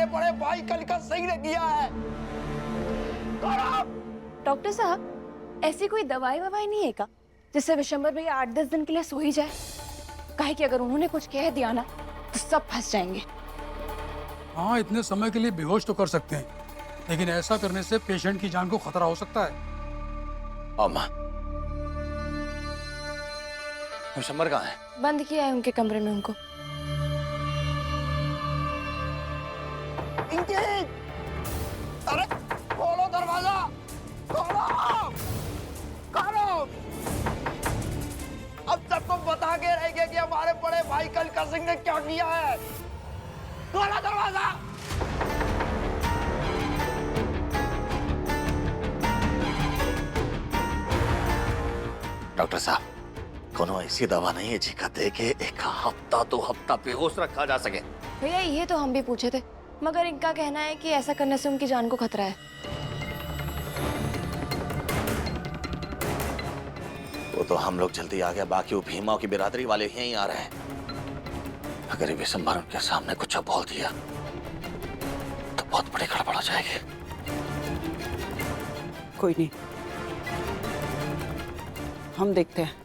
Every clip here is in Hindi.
हमारे बड़े भाई कलिका सिंह ने किया है। डॉक्टर साहब, ऐसी कोई दवाई ववाई नहीं है क्या जिससे विशंबर भैया 8-10 दिन के लिए सो ही जाए? काहे कि अगर उन्होंने कुछ कह दिया ना तो सब फंस जाएंगे। हाँ, इतने समय के लिए बेहोश तो कर सकते हैं, लेकिन ऐसा करने से पेशेंट की जान को खतरा हो सकता है। अम्मा, विशंबर कहाँ है? बंद किया है उनके कमरे में उनको। अरे खोलो दरवाजा, खोलो, खोलो। अब सबको बता के रहेंगे कि हमारे बड़े भाई कलिका सिंह ने क्या किया है। खोलो दरवाजा। डॉक्टर साहब, कोनो ऐसी दवा नहीं है जिका दे के एक हफ्ता 2 हफ्ता बेहोश रखा जा सके? भैया ये तो हम भी पूछे थे, मगर इनका कहना है कि ऐसा करने से उनकी जान को खतरा है। वो तो हम लोग जल्दी आ गए, बाकी वो भीमा की बिरादरी वाले यहीं आ रहे हैं। अगर ये विशंबर उनके सामने कुछ बोल दिया तो बहुत बड़ी गड़बड़ हो जाएगी। कोई नहीं, हम देखते हैं।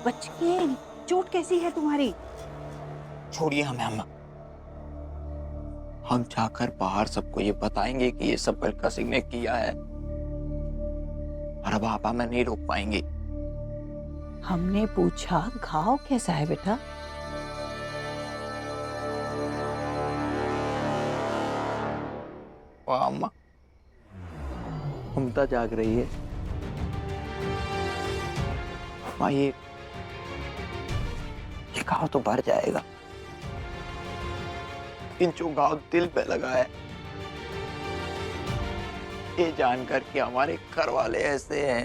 बच के चोट कैसी है तुम्हारी? छोड़िए हमें अम्मा, हम जाकर बाहर सबको ये बताएंगे कि ये सब कलिका सिंह ने किया है, और अब आप हमें नहीं रोक पाएंगे। हमने पूछा घाव कैसा है बेटा? वाह अम्मा, ममता जाग रही है। अम्मा, ये घाव तो भर जाएगा, इन जो घाव दिल पे लगा है, ये जानकर कि हमारे घर वाले ऐसे हैं,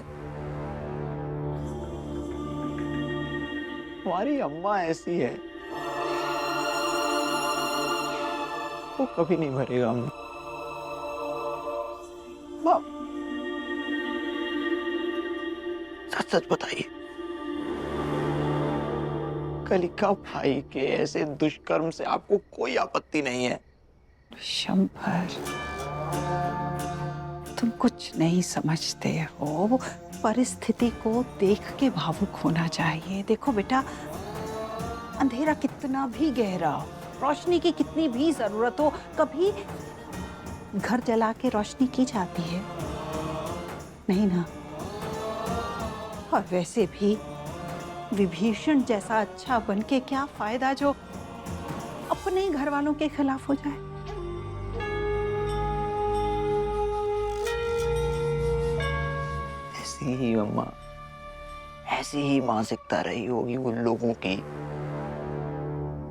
हमारी अम्मा ऐसी है, वो कभी नहीं भरेगा अम्मा। सच सच बताइए, कलिका भाई के ऐसे दुष्कर्म से आपको कोई आपत्ति नहीं है? शंभर, तुम कुछ नहीं समझते हो। परिस्थिति को देख के भावुक होना चाहिए। देखो बेटा, अंधेरा कितना भी गहरा हो, रोशनी की कितनी भी जरूरत हो, कभी घर जला के रोशनी की जाती है नहीं ना। और वैसे भी विभीषण जैसा अच्छा बनके क्या फायदा जो अपने ही घर वालों के खिलाफ हो जाए। ऐसी ही अम्मा, ऐसी ही मानसिकता रही होगी उन लोगों की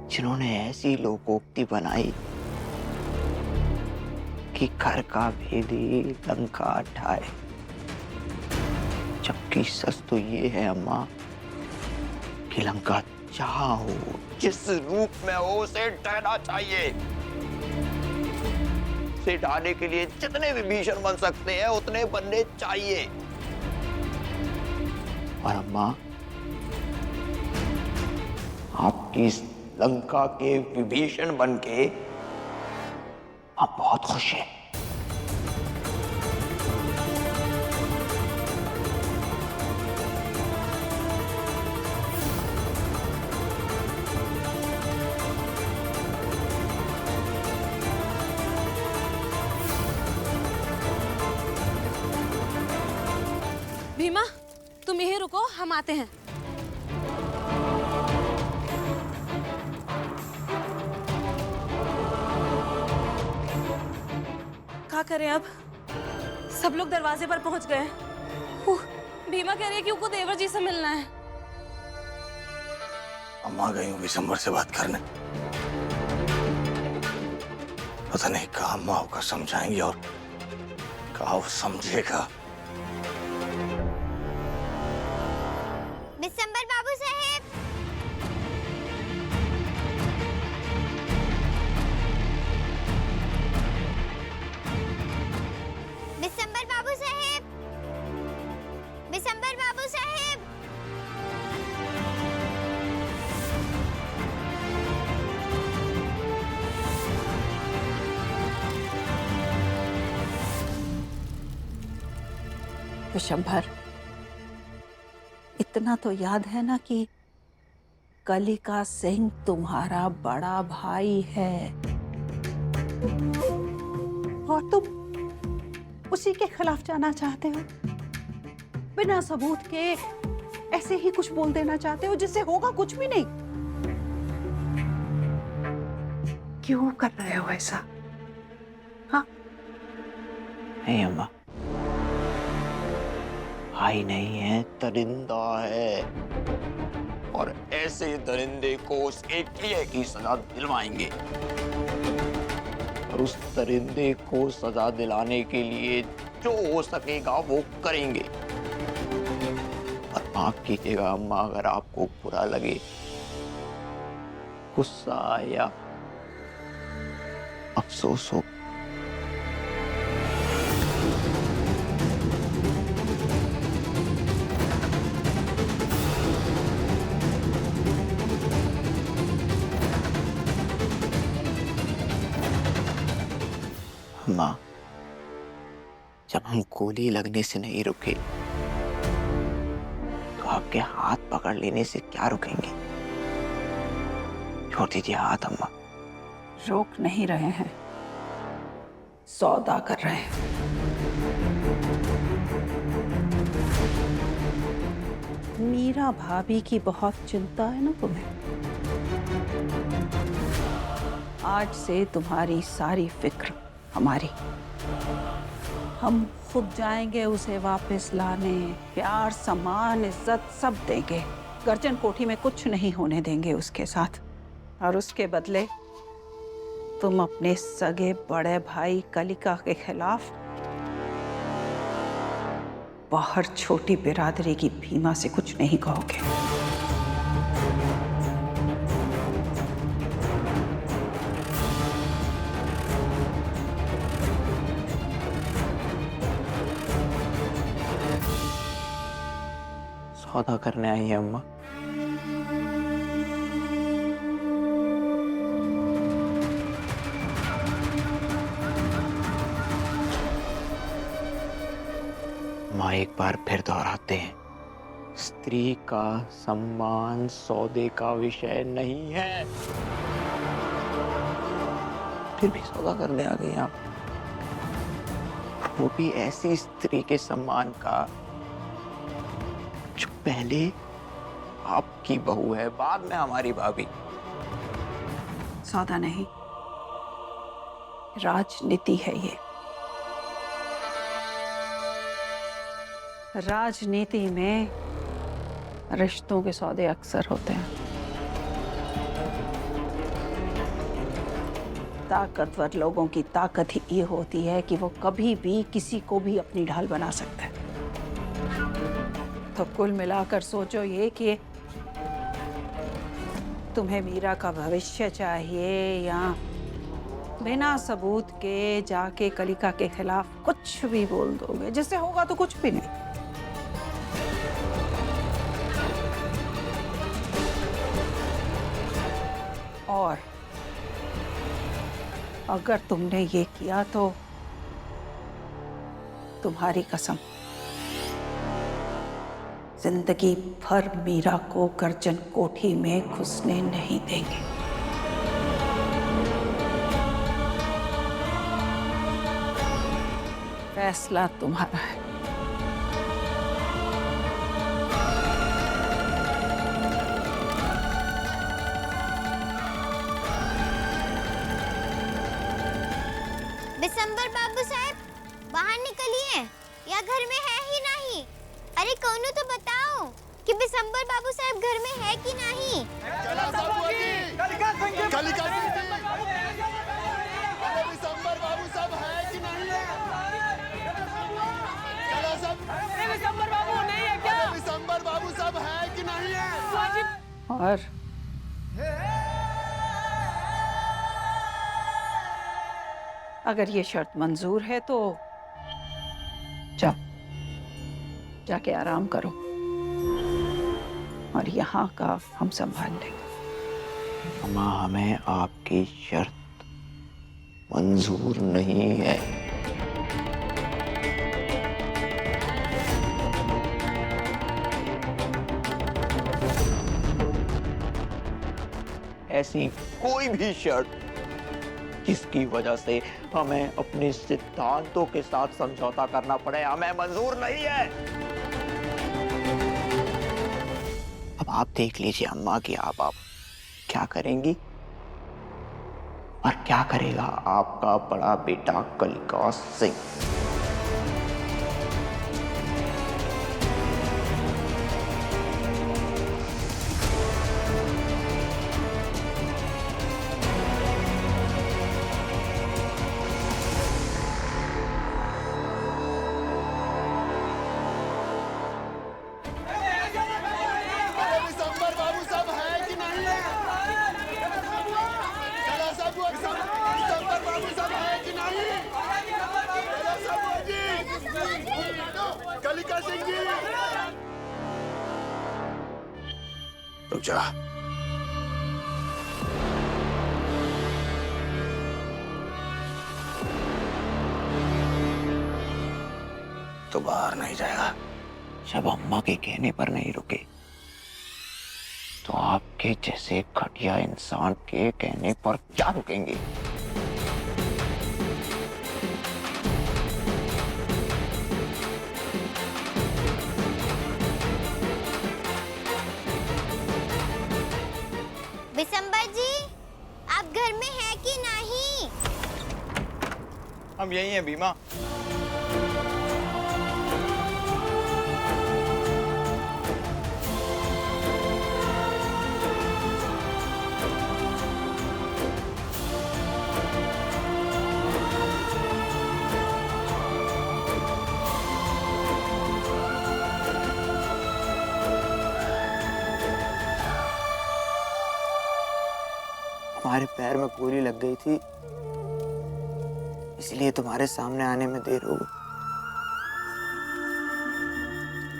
जिन्होंने ऐसी लोकोक्ति बनाई कि घर का भेदी लंका ढाए। जबकि सच तो ये है अम्मा कि लंका जहां हो, जिस रूप में हो, उसे ढहना चाहिए। उसे ढाने के लिए जितने विभीषण बन सकते हैं उतने बनने चाहिए। और अम्मा, आपकी इस लंका के विभीषण बनके आप बहुत खुश हैं। भीमा, तुम यहीं रुको, हम आते हैं। क्या करें अब? सब लोग दरवाजे पर पहुंच गए। भीमा कह रही है कि उनको देवर जी से मिलना है। अम्मा गई हूँ विशंबर से बात करने, पता नहीं कहाँ अम्मा होकर समझाएंगी और गाँव समझेगा। दिसंबर बाबू साहेब, दिसंबर बाबू साहेब, दिसंबर बाबू साहेब। विशंभर, इतना तो याद है ना कि कलिका सिंह तुम्हारा बड़ा भाई है और तुम उसी के खिलाफ जाना चाहते हो, बिना सबूत के ऐसे ही कुछ बोल देना चाहते हो जिससे होगा कुछ भी नहीं। क्यों कर रहे हो ऐसा? हाँ, नहीं अम्मा, भाई नहीं है, दरिंदा है, और ऐसे दरिंदे को उसके किए की सजा दिलवाएंगे। और उस दरिंदे को सजा दिलाने के लिए जो हो सकेगा वो करेंगे। और माफ कीजिएगा अम्मा अगर आपको बुरा लगे, गुस्सा या अफसोस हो। माँ, जब हम गोली लगने से नहीं रुके तो आपके हाथ पकड़ लेने से क्या रुकेंगे? छोड़ दीजिए हाथ अम्मा। रोक नहीं रहे हैं, सौदा कर रहे हैं। मीरा भाभी की बहुत चिंता है ना तुम्हें। आज से तुम्हारी सारी फिक्र हमारी। हम खुद जाएंगे उसे वापस लाने, प्यार सम्मान इज्जत सब देंगे। गर्जन कोठी में कुछ नहीं होने देंगे उसके साथ। और उसके बदले तुम अपने सगे बड़े भाई कलिका के खिलाफ बाहर छोटी बिरादरी की भीमा से कुछ नहीं कहोगे। सौदा करने आई है अम्मा। माँ, एक बार फिर दोहराते हैं, स्त्री का सम्मान सौदे का विषय नहीं है। फिर भी सौदा करने आ गई आप, वो भी ऐसी स्त्री के सम्मान का जो पहले आपकी बहू है, बाद में हमारी भाभी। सौदा नहीं, राजनीति है ये। राजनीति में रिश्तों के सौदे अक्सर होते हैं। ताकतवर लोगों की ताकत ही ये होती है कि वो कभी भी किसी को भी अपनी ढाल बना सकते हैं। तो कुल मिलाकर सोचो ये कि तुम्हें मीरा का भविष्य चाहिए या बिना सबूत के जाके कलिका के खिलाफ कुछ भी बोल दोगे जिससे होगा तो कुछ भी नहीं। और अगर तुमने ये किया तो तुम्हारी कसम, जिंदगी भर मीरा को गर्जन कोठी में घुसने नहीं देंगे। फैसला तुम्हारा है। दिसंबर बाबू साहब, बाहर निकलिए या घर में है ही नहीं। अरे कौनो तो बताओ कि दिसंबर बाबू साहब घर में है कि नहीं। दिसंबर बाबू साहब है कि नहीं? और अगर ये शर्त मंजूर है तो जाओ, जाके आराम करो और यहाँ का हम संभाल लेंगे। अम्मा, हमें आपकी शर्त मंजूर नहीं है। ऐसी कोई भी शर्त जिसकी वजह से हमें अपने सिद्धांतों के साथ समझौता करना पड़े, हमें मंजूर नहीं है। अब आप देख लीजिए अम्मा कि आप क्या करेंगी और क्या करेगा आपका बड़ा बेटा कलिका सिंह। रुक जा। तो बाहर नहीं जाएगा। जब अम्मा के कहने पर नहीं रुके तो आपके जैसे घटिया इंसान के कहने पर क्या रुकेंगे? विशंबर जी, आप घर में हैं कि नहीं? हम यही हैं बीमा। हमारे पैर में गोली लग गई थी, इसलिए तुम्हारे सामने आने में देर हो गई।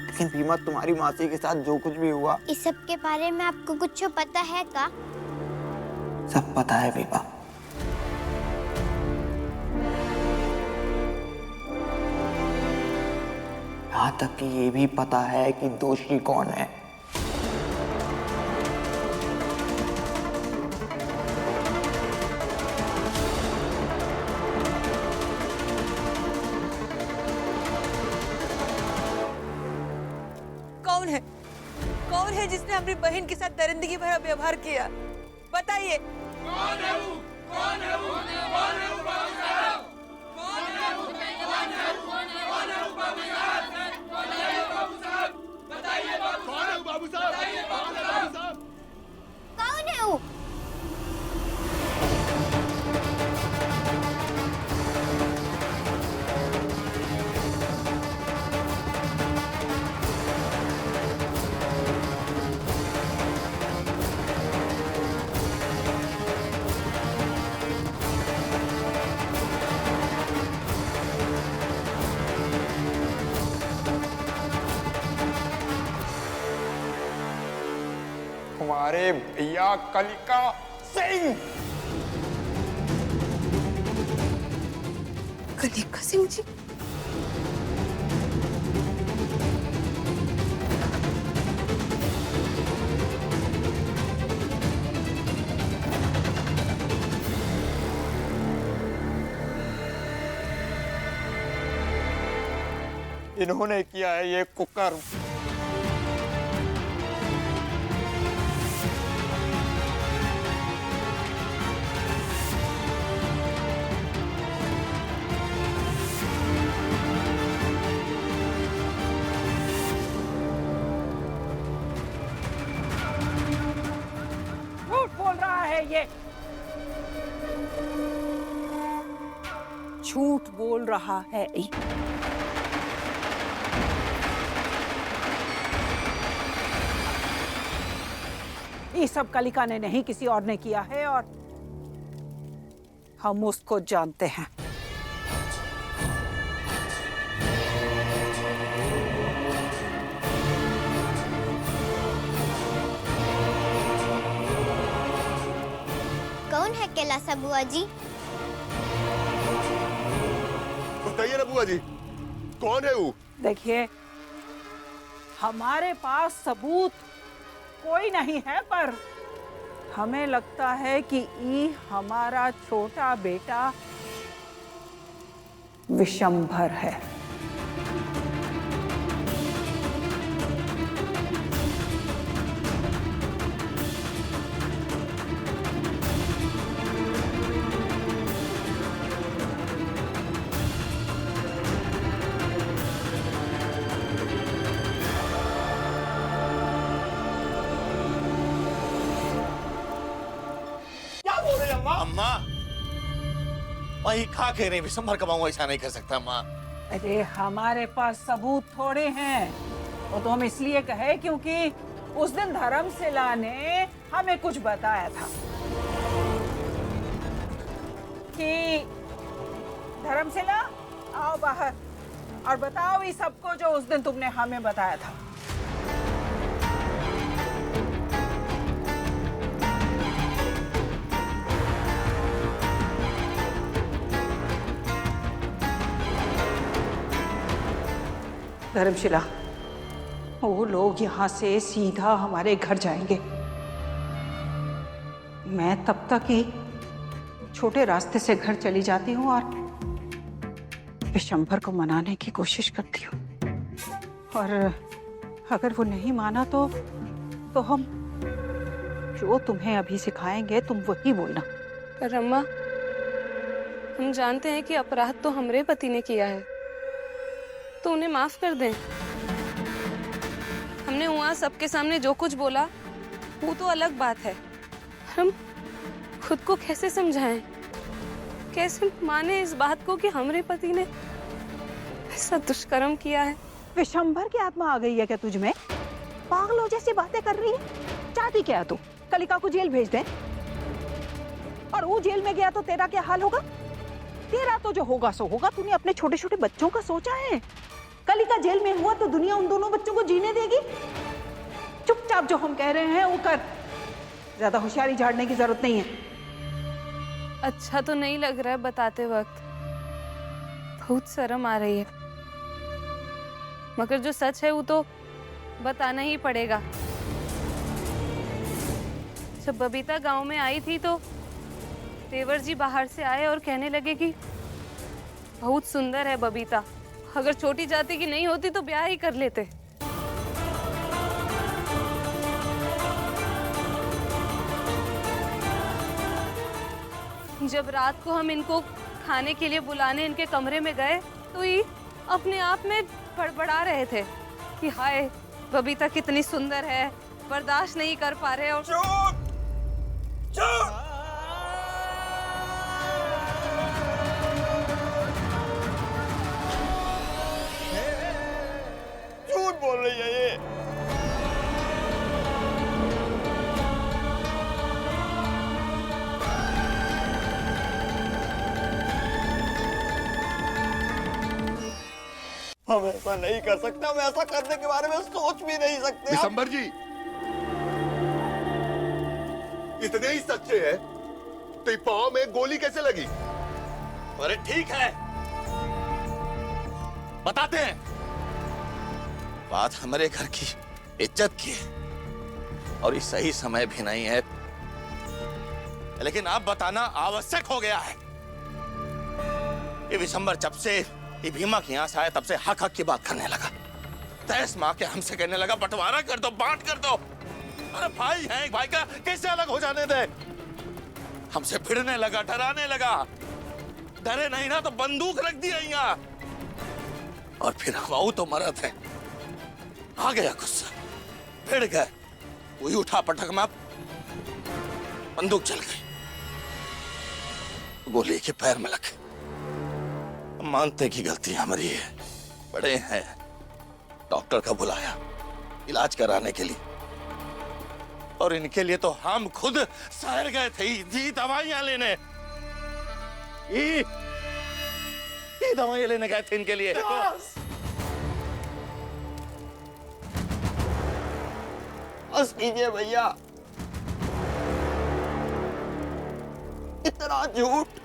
लेकिन भीमा, तुम्हारी मासी के साथ जो कुछ भी हुआ, इस सब के बारे में आपको कुछ पता है का? सब पता है भीमा। यहाँ तक कि ये भी पता है कि दोषी कौन है। कौन है जिसने अपनी बहन के साथ दरिंदगी भरा व्यवहार किया? बताइए। कौन है वो? कौन है वो? कौन है वो बाबू साहब? कौन है वो? कौन है वो? कौन है वो बाबू साहब? कौन है वो बाबू साहब? बताइए बाबू। कौन है वो बाबू साहब? बताइए बाबू साहब। कौन है वो? हमारे भैया कलिका सिंह। कलिका सिंह जी? इन्होंने किया है ये कुकर्म। झूठ बोल रहा है ये, झूठ बोल रहा है ये। ये सब कलिका ने नहीं, किसी और ने किया है, और हम उसको जानते हैं। कौन है कैलासा बुआ जी? बताइए ना बुआ जी, कौन है वो? देखिए, हमारे पास सबूत कोई नहीं है, पर हमें लगता है कि ई हमारा छोटा बेटा विशंभर है। अम्मा, वही खा के नहीं, विशंभर कमाऊंगा ऐसा नहीं कर सकता अम्मा। अरे हमारे पास सबूत थोड़े हैं, वो तो हम इसलिए कहे क्योंकि उस दिन धर्मशिला ने हमें कुछ बताया था कि धर्मशिला आओ बाहर और बताओ इस सबको जो उस दिन तुमने हमें बताया था। धर्मशिला, वो लोग यहाँ से सीधा हमारे घर जाएंगे। मैं तब तक ही छोटे रास्ते से घर चली जाती हूँ और विशंभर को मनाने की कोशिश करती हूँ, और अगर वो नहीं माना तो हम जो तुम्हें अभी सिखाएंगे तुम वही बोलना। पर अम्मा, हम जानते हैं कि अपराध तो हमरे पति ने किया है, तो उन्हें माफ कर दें। हमने वहाँ सबके सामने जो कुछ बोला वो तो अलग बात है, हम खुद को कैसे समझाएं, कैसे माने इस बात को कि हमरे पति ने ऐसा दुष्कर्म किया है। विशंभर की आत्मा आ गई है क्या तुझ में? पागलों जैसी बातें कर रही है। चाहती क्या तू? कलिका को जेल भेज दे, और वो जेल में गया तो तेरा क्या हाल होगा? तेरा तो जो होगा सो होगा। तूने अपने छोटे छोटे बच्चों का सोचा है? कलिका जेल में हुआ तो दुनिया उन दोनों बच्चों को जीने देगी? चुपचाप जो हम कह रहे हैं वो कर, ज्यादा होशियारी झाड़ने की जरूरत नहीं है। अच्छा तो नहीं लग रहा है बताते वक्त, बहुत शर्म आ रही है, मगर जो सच है वो तो बताना ही पड़ेगा। जब बबीता गांव में आई थी तो देवर जी बाहर से आए और कहने लगे कि बहुत सुंदर है बबीता, अगर छोटी जाति की नहीं होती तो ब्याह ही कर लेते। जब रात को हम इनको खाने के लिए बुलाने इनके कमरे में गए तो ये अपने आप में बड़बड़ा रहे थे कि हाय बबीता कितनी सुंदर है, बर्दाश्त नहीं कर पा रहे। और चुप! चुप! झूठ बोल रही है ये। हम ऐसा नहीं कर सकते, हम ऐसा करने के बारे में सोच भी नहीं सकते। विशंभर जी, इतने ही सच्चे हैं तो पाँव में गोली कैसे लगी? अरे ठीक है, बताते हैं। बात हमारे घर की इज्जत की है और ये सही समय भी नहीं है, लेकिन अब बताना आवश्यक हो गया है। ये विशंभर जब से ये भीमा के यहाँ से आया तब से हक हक की बात करने लगा, तहस मार के हमसे कहने लगा बंटवारा कर दो, बांट कर दो। अरे भाई है एक भाई का, कैसे अलग हो जाने दे? हमसे भिड़ने लगा, डराने लगा। डरे नहीं ना तो बंदूक रख दिया यहाँ। और फिर हवाऊ तो मरद है, आ गया गुस्सा, भिड़ गए, वही उठा पटक मार, बंदूक चल गई, गोली के पैर में लगे। मानते की गलती हमारी है, बड़े हैं, डॉक्टर का बुलाया इलाज कराने के लिए, और इनके लिए तो हम खुद शहर गए थे जी दवाइयां लेने। ये दवाइयां लेने गए थे इनके लिए। बस कीजिए भैया, इतना झूठ